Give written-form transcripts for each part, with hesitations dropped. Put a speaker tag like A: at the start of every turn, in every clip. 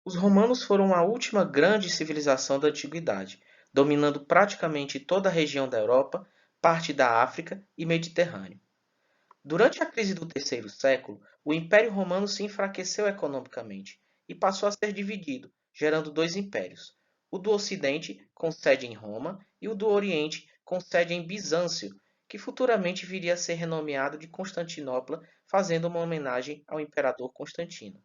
A: Os romanos foram a última grande civilização da antiguidade, dominando praticamente toda a região da Europa, parte da África e Mediterrâneo. Durante a crise do terceiro século, o Império Romano se enfraqueceu economicamente e passou a ser dividido, gerando dois impérios: o do Ocidente, com sede em Roma, e o do Oriente, com sede em Bizâncio, que futuramente viria a ser renomeado de Constantinopla, fazendo uma homenagem ao imperador Constantino.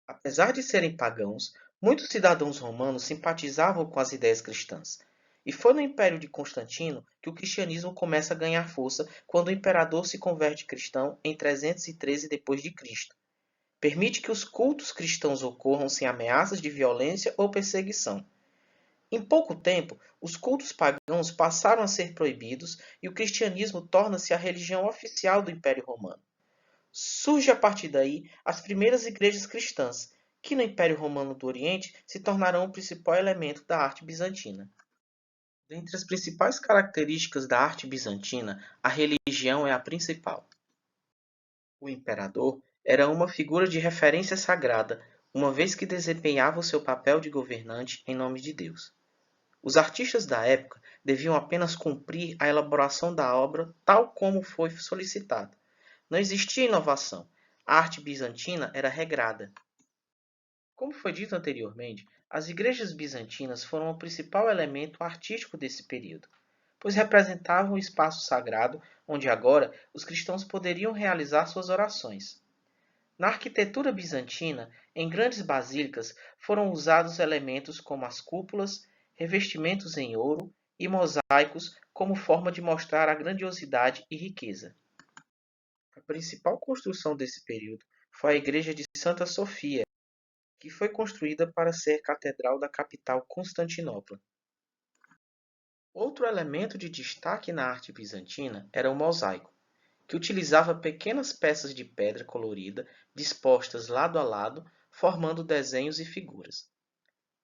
A: Apesar de serem pagãos, muitos cidadãos romanos simpatizavam com as ideias cristãs. E foi no Império de Constantino que o cristianismo começa a ganhar força quando o imperador se converte cristão em 313 d.C. Permite que os cultos cristãos ocorram sem ameaças de violência ou perseguição. Em pouco tempo, os cultos pagãos passaram a ser proibidos e o cristianismo torna-se a religião oficial do Império Romano. Surge a partir daí as primeiras igrejas cristãs, que no Império Romano do Oriente se tornarão o principal elemento da arte bizantina. Dentre as principais características da arte bizantina, a religião é a principal. O imperador era uma figura de referência sagrada, uma vez que desempenhava o seu papel de governante em nome de Deus. Os artistas da época deviam apenas cumprir a elaboração da obra tal como foi solicitada. Não existia inovação. A arte bizantina era regrada. Como foi dito anteriormente, as igrejas bizantinas foram o principal elemento artístico desse período, pois representavam o espaço sagrado onde agora os cristãos poderiam realizar suas orações. Na arquitetura bizantina, em grandes basílicas, foram usados elementos como as cúpulas, revestimentos em ouro e mosaicos como forma de mostrar a grandiosidade e riqueza. A principal construção desse período foi a igreja de Santa Sofia, que foi construída para ser catedral da capital Constantinopla. Outro elemento de destaque na arte bizantina era o mosaico, que utilizava pequenas peças de pedra colorida dispostas lado a lado, formando desenhos e figuras.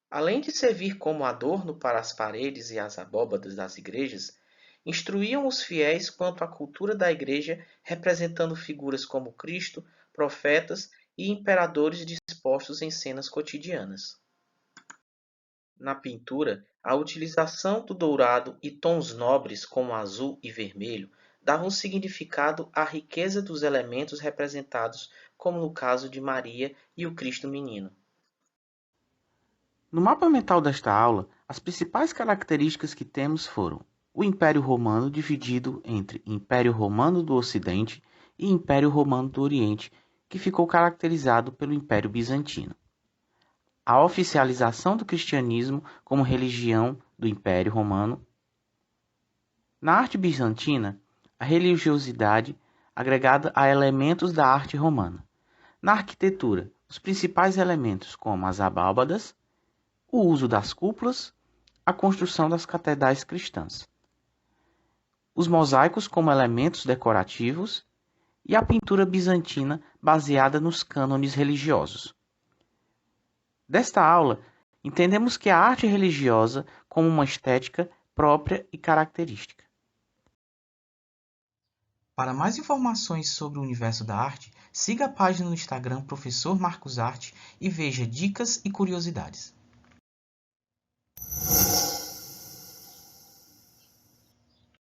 A: Além de servir como adorno para as paredes e as abóbadas das igrejas, instruíam os fiéis quanto à cultura da igreja, representando figuras como Cristo, profetas e imperadores dispostos em cenas cotidianas. Na pintura, a utilização do dourado e tons nobres como azul e vermelho davam significado à riqueza dos elementos representados, como no caso de Maria e o Cristo Menino.
B: No mapa mental desta aula, as principais características que temos foram o Império Romano dividido entre Império Romano do Ocidente e Império Romano do Oriente, que ficou caracterizado pelo Império Bizantino. A oficialização do cristianismo como religião do Império Romano. Na arte bizantina, a religiosidade agregada a elementos da arte romana. Na arquitetura, os principais elementos como as abálbadas, o uso das cúpulas, a construção das catedrais cristãs, os mosaicos como elementos decorativos e a pintura bizantina baseada nos cânones religiosos. Desta aula, entendemos que a arte religiosa como uma estética própria e característica. Para mais informações sobre o universo da arte, siga a página no Instagram Professor Marcos Arte e veja dicas e curiosidades.